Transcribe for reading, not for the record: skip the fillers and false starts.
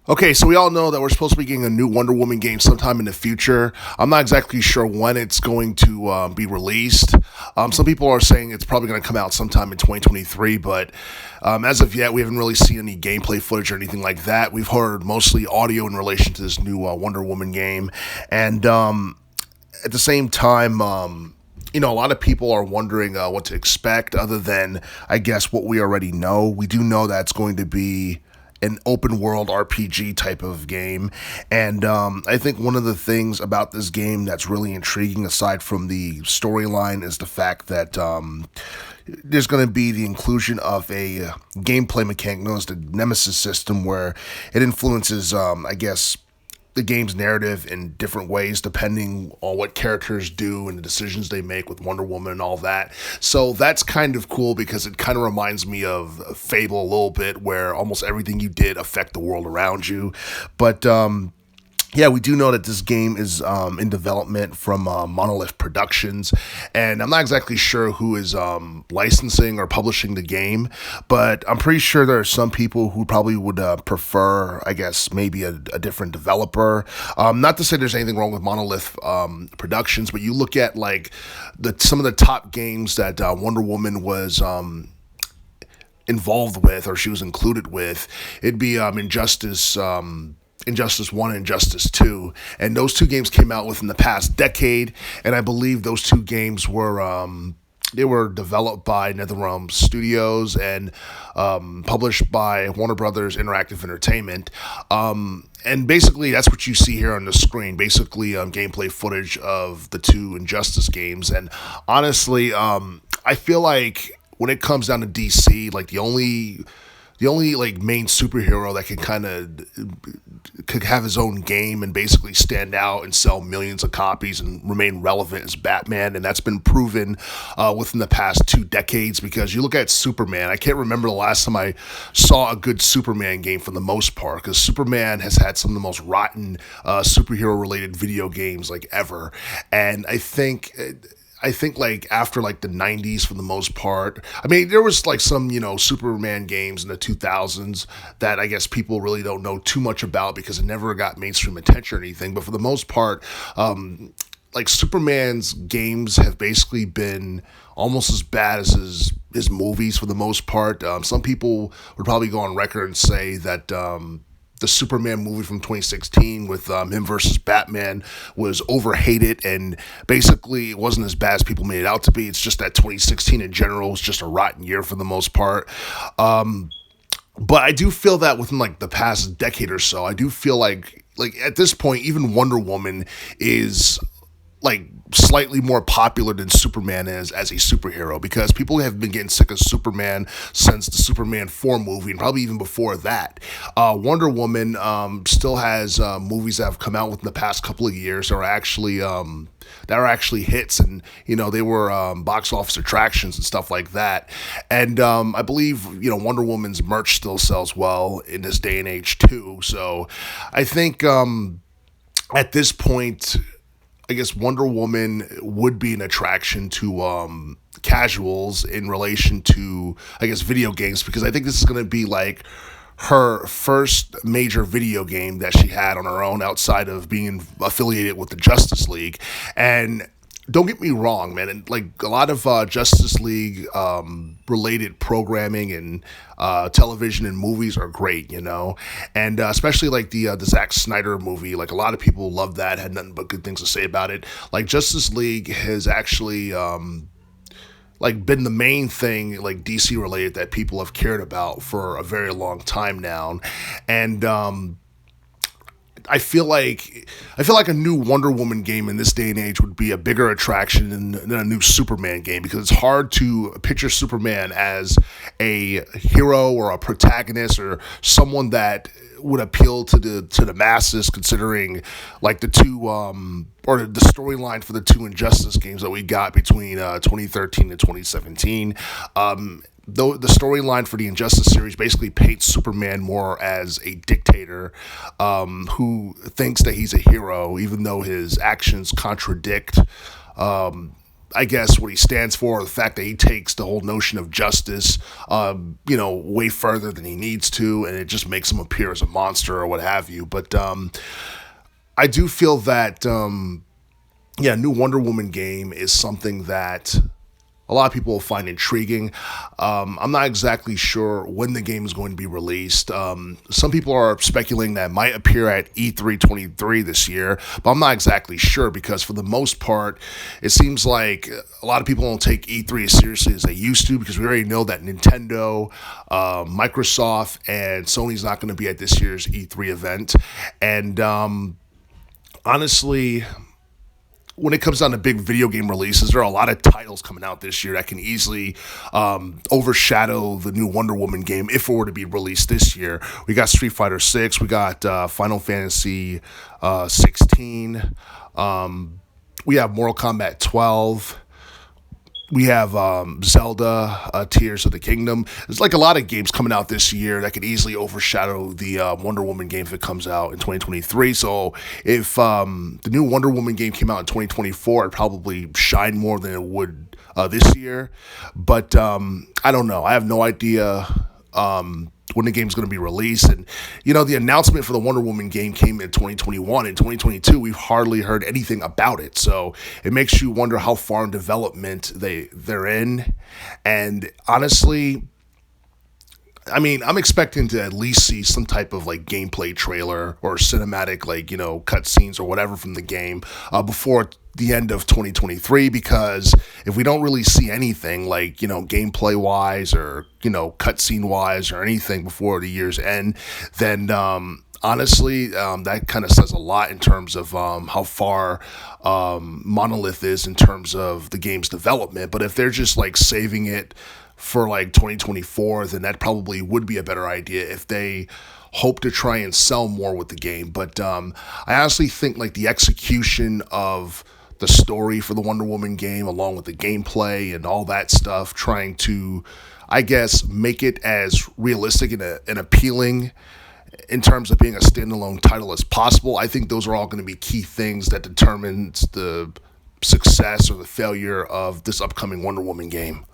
Okay, so we all know that we're supposed to be getting a new Wonder Woman game sometime in the future. I'm not exactly sure when it's going to be released. Some people are saying it's probably going to come out sometime in 2023, but as of yet, we haven't really seen any gameplay footage or anything like that. We've heard mostly audio in relation to this new Wonder Woman game, and at the same time, a lot of people are wondering what to expect other than, I guess, what we already know. We do know that it's going to be an open world RPG type of game. And I think one of the things about this game that's really intriguing, aside from the storyline, is the fact that there's going to be the inclusion of a gameplay mechanic known as the Nemesis system, where it influences, I guess, the game's narrative in different ways depending on what characters do and the decisions they make with Wonder Woman and all that. So that's kind of cool because it kind of reminds me of Fable a little bit, where almost everything you did affect the world around you. But yeah, we do know that this game is in development from Monolith Productions, and I'm not exactly sure who is licensing or publishing the game, but I'm pretty sure there are some people who probably would prefer, I guess, maybe a different developer. Not to say there's anything wrong with Monolith Productions, but you look at like some of the top games that Wonder Woman was involved with, or she was included with. It'd be Injustice. Injustice 1 and Injustice 2. And those two games came out within the past decade. And I believe those two games were they were developed by NetherRealm Studios and published by Warner Brothers Interactive Entertainment. And basically, that's what you see here on the screen. Basically, gameplay footage of the two Injustice games. And honestly, I feel like when it comes down to DC, like the only like main superhero that can kind of could have his own game and basically stand out and sell millions of copies and remain relevant is Batman, and that's been proven within the past 2 decades. Because you look at Superman, I can't remember the last time I saw a good Superman game for the most part, because Superman has had some of the most rotten superhero related video games like ever, and I think like after like the 90s for the most part. I mean, there was like some, Superman games in the 2000s that I guess people really don't know too much about because it never got mainstream attention or anything. But for the most part, like Superman's games have basically been almost as bad as his movies for the most part. Some people would probably go on record and say that the Superman movie from 2016 with him versus Batman was overhated, and basically it wasn't as bad as people made it out to be. It's just that 2016 in general was just a rotten year for the most part. But I do feel that within like the past decade or so, I do feel like at this point, even Wonder Woman is like slightly more popular than Superman is as a superhero, because people have been getting sick of Superman since the Superman 4 movie and probably even before that. Wonder Woman still has movies that have come out within the past couple of years that are actually hits, and they were box office attractions and stuff like that. And I believe Wonder Woman's merch still sells well in this day and age too. So I think at this point, I guess Wonder Woman would be an attraction to casuals in relation to, I guess, video games, because I think this is going to be like her first major video game that she had on her own outside of being affiliated with the Justice League. And don't get me wrong, man. And like a lot of Justice League related programming and television and movies are great, and especially like the Zack Snyder movie. Like a lot of people love that, had nothing but good things to say about it. Like Justice League has actually like been the main thing like DC related that people have cared about for a very long time now, and I feel like a new Wonder Woman game in this day and age would be a bigger attraction than a new Superman game, because it's hard to picture Superman as a hero or a protagonist or someone that would appeal to the masses, considering like the two or the storyline for the two Injustice games that we got between 2013 and 2017. Though the storyline for the Injustice series basically paints Superman more as a dictator who thinks that he's a hero, even though his actions contradict I guess what he stands for, the fact that he takes the whole notion of justice, way further than he needs to, and it just makes him appear as a monster or what have you. But I do feel that, new Wonder Woman game is something that a lot of people will find intriguing. I'm not exactly sure when the game is going to be released. Some people are speculating that it might appear at E3 23 this year, but I'm not exactly sure because for the most part, it seems like a lot of people don't take E3 as seriously as they used to because we already know that Nintendo, Microsoft, and Sony's not going to be at this year's E3 event. And honestly, when it comes down to big video game releases, there are a lot of titles coming out this year that can easily overshadow the new Wonder Woman game if it were to be released this year. We got Street Fighter 6, we got Final Fantasy 16, we have Mortal Kombat 12. We have Zelda, Tears of the Kingdom. There's like a lot of games coming out this year that could easily overshadow the Wonder Woman game if it comes out in 2023. So if the new Wonder Woman game came out in 2024, it'd probably shine more than it would this year. But I don't know. I have no idea when the game's going to be released. And, the announcement for the Wonder Woman game came in 2021. In 2022, we've hardly heard anything about it. So it makes you wonder how far in development they're in. And honestly, I'm expecting to at least see some type of like gameplay trailer or cinematic, cutscenes or whatever from the game before the end of 2023, because if we don't really see anything like, gameplay wise or, cutscene wise or anything before the year's end, then, honestly, that kind of says a lot in terms of how far Monolith is in terms of the game's development. But if they're just like saving it for like 2024, then that probably would be a better idea if they hope to try and sell more with the game. But I honestly think like the execution of the story for the Wonder Woman game, along with the gameplay and all that stuff, trying to, I guess, make it as realistic and appealing in terms of being a standalone title as possible. I think those are all going to be key things that determines the success or the failure of this upcoming Wonder Woman game.